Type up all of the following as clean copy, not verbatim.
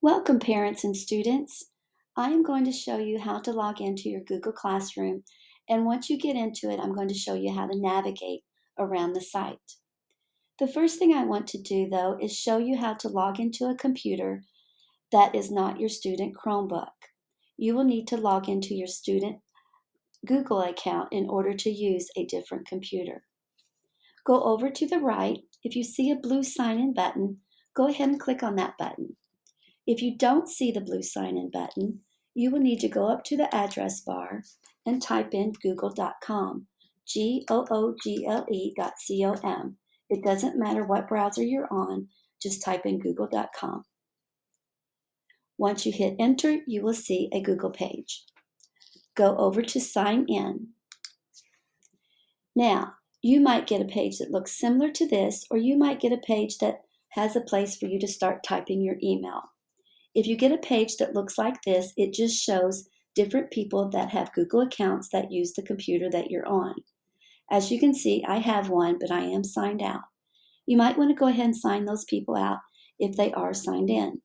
Welcome, parents and students. I am going to show you how to log into your Google Classroom, and once you get into it, I'm going to show you how to navigate around the site. The first thing I want to do, though, is show you how to log into a computer that is not your student Chromebook. You will need to log into your student Google account in order to use a different computer. Go over to the right. If you see a blue sign-in button, go ahead and click on that button. If you don't see the blue sign-in button, you will need to go up to the address bar and type in google.com, google.com. It doesn't matter what browser you're on, just type in google.com. Once you hit enter, you will see a Google page. Go over to sign in. Now, you might get a page that looks similar to this, or you might get a page that has a place for you to start typing your email. If you get a page that looks like this, it just shows different people that have Google accounts that use the computer that you're on. As you can see, I have one, but I am signed out. You might want to go ahead and sign those people out if they are signed in.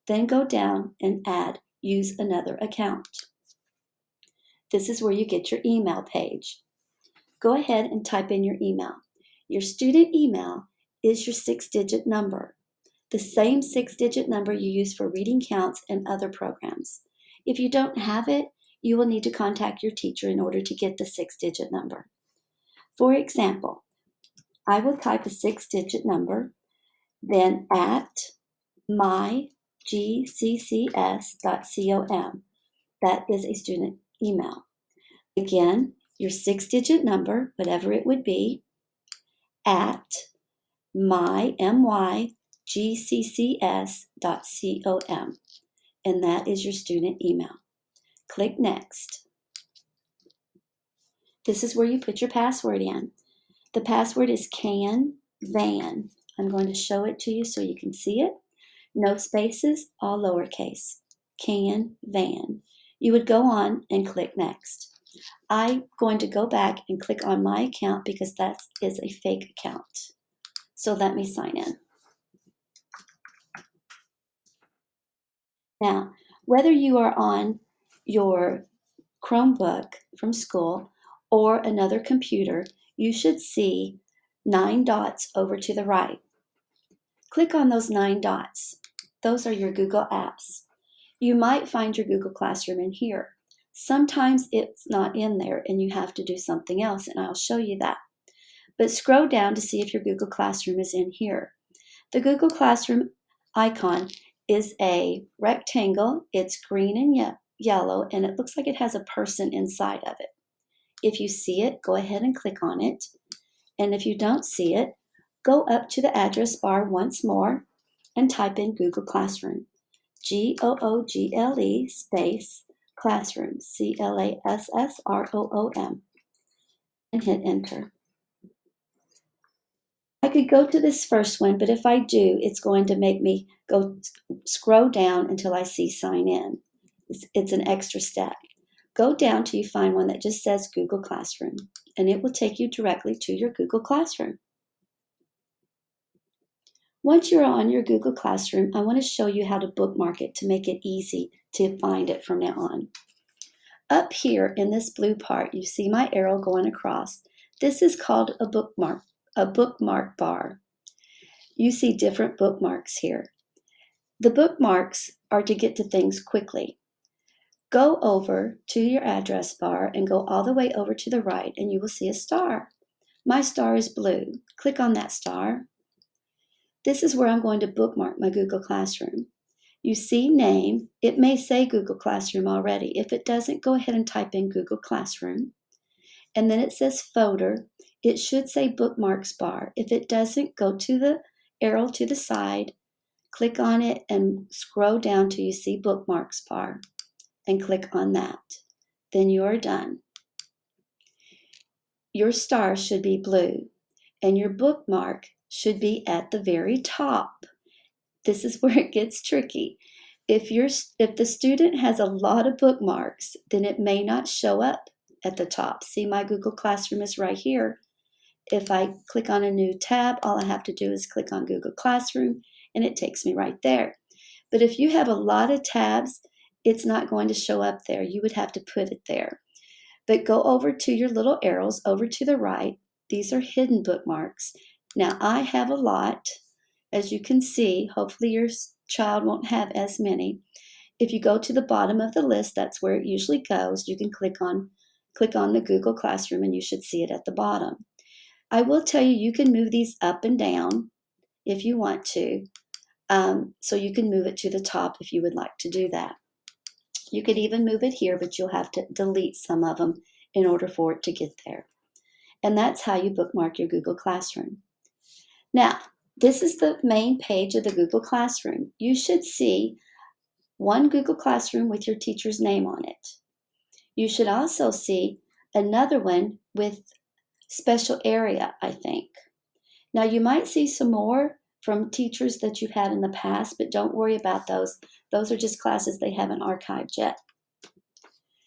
Then go down and add use another account. This is where you get your email page. Go ahead and type in your email. Your student email is your 6-digit number, the same 6-digit number you use for reading counts and other programs. If you don't have it, you will need to contact your teacher in order to get the 6-digit number. For example, I will type a 6-digit number, then at mygccs.com. That is a student email. Again, your 6-digit number, whatever it would be, at mygccs.com. And that is your student email. Click Next. This is where you put your password in. The password is CanVan. I'm going to show it to you so you can see it. No spaces, all lowercase. CanVan. You would go on and click Next. I'm going to go back and click on my account because that is a fake account. So let me sign in. Now, whether you are on your Chromebook from school or another computer, you should see 9 dots over to the right. Click on those 9 dots. Those are your Google apps. You might find your Google Classroom in here. Sometimes it's not in there and you have to do something else, and I'll show you that. But scroll down to see if your Google Classroom is in here. The Google Classroom icon is a rectangle. It's green and yellow, and it looks like it has a person inside of it. If you see it, go ahead and click on it. And if you don't see it, go up to the address bar once more and type in Google Classroom. Google space Classroom, Classroom, and hit enter. I could go to this first one, but if I do, it's going to make me go scroll down until I see sign in. It's an extra step. Go down till you find one that just says Google Classroom, and it will take you directly to your Google Classroom. Once you're on your Google Classroom, I want to show you how to bookmark it to make it easy to find it from now on. Up here in this blue part, you see my arrow going across. This is called a bookmark bar. You see different bookmarks here. The bookmarks are to get to things quickly. Go over to your address bar and go all the way over to the right, and you will see a star. My star is blue. Click on that star. This is where I'm going to bookmark my Google Classroom. You see name. It may say Google Classroom already. If it doesn't, go ahead and type in Google Classroom. And then it says folder. It should say bookmarks bar. If it doesn't, go to the arrow to the side, click on it, and scroll down till you see bookmarks bar, and click on that. Then you are done. Your star should be blue, and your bookmark should be at the very top. This is where it gets tricky. If the student has a lot of bookmarks, then it may not show up at the top. See, my Google Classroom is right here. If I click on a new tab, all I have to do is click on Google Classroom, and it takes me right there. But if you have a lot of tabs, it's not going to show up there. You would have to put it there. But go over to your little arrows over to the right. These are hidden bookmarks. Now I have a lot, as you can see. Hopefully your child won't have as many. If you go to the bottom of the list, that's where it usually goes. You can click on the Google Classroom and you should see it at the bottom. I will tell you, you can move these up and down if you want to. So you can move it to the top if you would like to do that. You could even move it here, but you'll have to delete some of them in order for it to get there. And that's how you bookmark your Google Classroom. Now, this is the main page of the Google Classroom. You should see one Google Classroom with your teacher's name on it. You should also see another one with special area, I think. Now, you might see some more from teachers that you've had in the past, but don't worry about those. Those are just classes they haven't archived yet.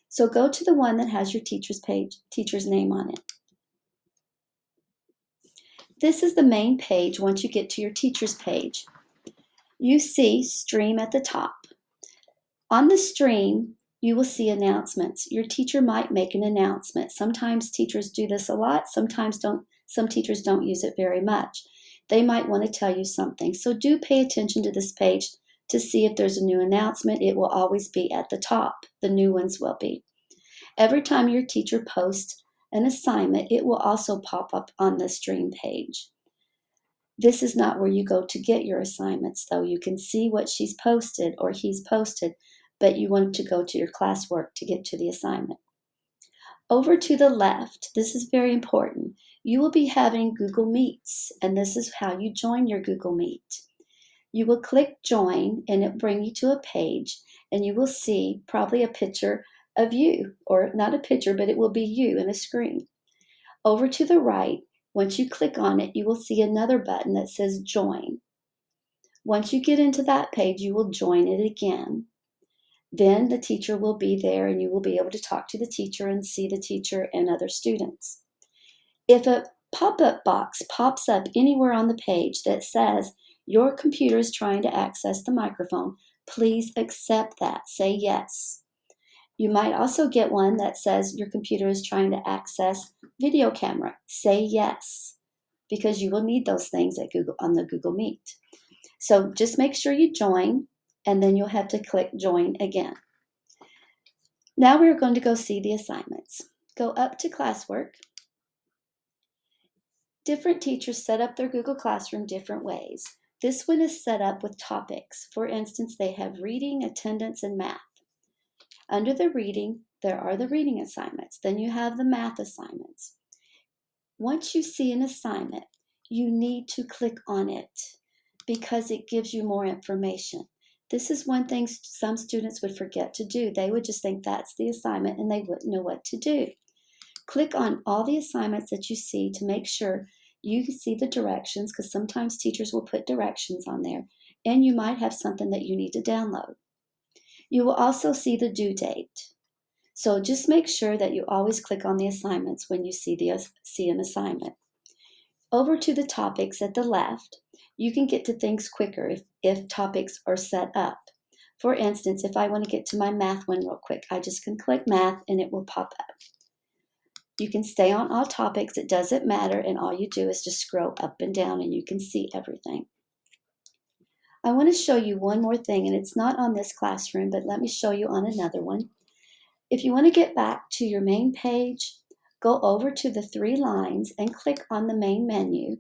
So go to the one that has your teacher's name on it. This is the main page once you get to your teacher's page. You see Stream at the top. On the stream, you will see announcements. Your teacher might make an announcement. Sometimes teachers do this a lot. Some teachers don't use it very much. They might want to tell you something. So do pay attention to this page to see if there's a new announcement. It will always be at the top. The new ones will be. Every time your teacher posts an assignment, it will also pop up on the stream page. This is not where you go to get your assignments, though. You can see what she's posted or he's posted, but you want to go to your classwork to get to the assignment. Over to the left, this is very important. You will be having Google Meets, and this is how you join your Google Meet. You will click Join, and it will bring you to a page, and you will see probably a picture of you, or not a picture, but it will be you in a screen. Over to the right, once you click on it, you will see another button that says Join. Once you get into that page, you will join it again. Then the teacher will be there and you will be able to talk to the teacher and see the teacher and other students. If a pop-up box pops up anywhere on the page that says your computer is trying to access the microphone, please accept that. Say yes. You might also get one that says your computer is trying to access video camera. Say yes, because you will need those things on the Google Meet. So just make sure you join, and then you'll have to click Join again. Now we're going to go see the assignments. Go up to Classwork. Different teachers set up their Google Classroom different ways. This one is set up with topics. For instance, they have reading, attendance, and math. Under the reading, there are the reading assignments. Then you have the math assignments. Once you see an assignment, you need to click on it because it gives you more information. This is one thing some students would forget to do. They would just think that's the assignment and they wouldn't know what to do. Click on all the assignments that you see to make sure you can see the directions, because sometimes teachers will put directions on there, and you might have something that you need to download. You will also see the due date. So just make sure that you always click on the assignments when you see an assignment. Over to the topics at the left, you can get to things quicker if topics are set up. For instance, if I want to get to my math one real quick, I just can click math and it will pop up. You can stay on all topics, it doesn't matter, and all you do is just scroll up and down and you can see everything. I want to show you one more thing, and it's not on this classroom, but let me show you on another one. If you want to get back to your main page, go over to the three lines and click on the main menu,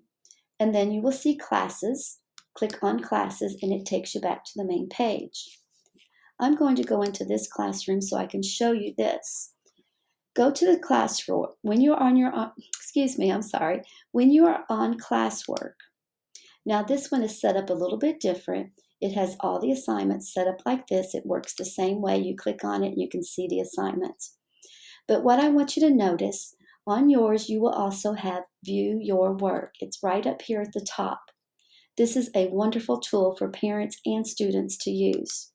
and then you will see Classes. Click on Classes and it takes you back to the main page. I'm going to go into this classroom so I can show you this. Go to the classroom. When you are on classwork. Now this one is set up a little bit different. It has all the assignments set up like this. It works the same way. You click on it and you can see the assignments. But what I want you to notice, on yours you will also have View Your Work. It's right up here at the top. This is a wonderful tool for parents and students to use.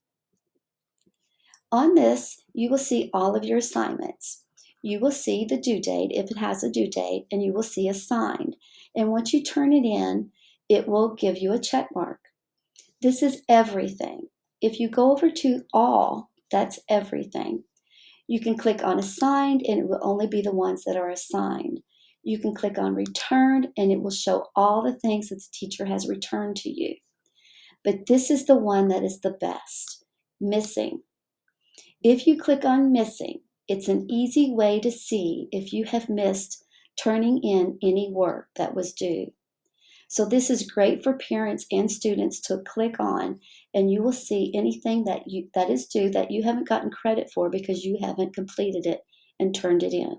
On this, you will see all of your assignments. You will see the due date if it has a due date, and you will see assigned. And once you turn it in, it will give you a check mark. This is everything. If you go over to all, that's everything. You can click on assigned and it will only be the ones that are assigned. You can click on returned and it will show all the things that the teacher has returned to you. But this is the one that is the best, missing. If you click on missing, it's an easy way to see if you have missed turning in any work that was due. So this is great for parents and students to click on, and you will see anything that is due that you haven't gotten credit for because you haven't completed it and turned it in.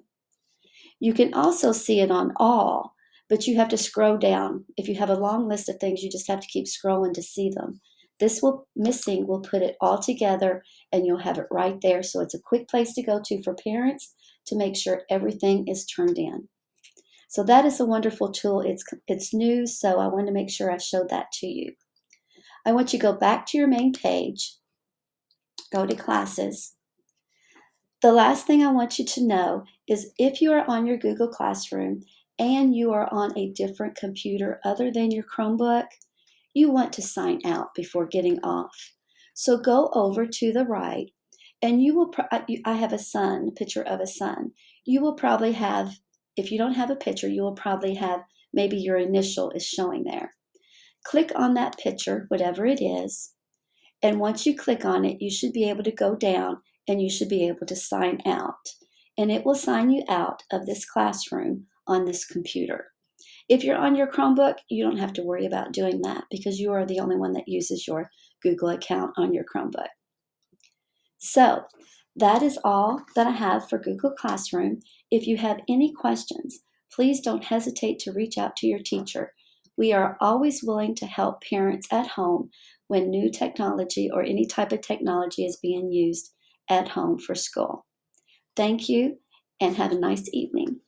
You can also see it on all, but you have to scroll down. If you have a long list of things, you just have to keep scrolling to see them. This missing will put it all together and you'll have it right there. So it's a quick place to go to for parents to make sure everything is turned in. So that is a wonderful tool. It's new, so I wanted to make sure I showed that to you. I want you to go back to your main page, go to classes. The last thing I want you to know is if you are on your Google Classroom and you are on a different computer other than your Chromebook, you want to sign out before getting off. So go over to the right and you will, I have a picture of a son. You will probably have, if you don't have a picture, you will probably have maybe your initial is showing there. Click on that picture, whatever it is, and once you click on it, you should be able to go down and you should be able to sign out. And it will sign you out of this classroom on this computer. If you're on your Chromebook, you don't have to worry about doing that because you are the only one that uses your Google account on your Chromebook. So that is all that I have for Google Classroom. If you have any questions, please don't hesitate to reach out to your teacher. We are always willing to help parents at home when new technology or any type of technology is being used at home for school. Thank you and have a nice evening.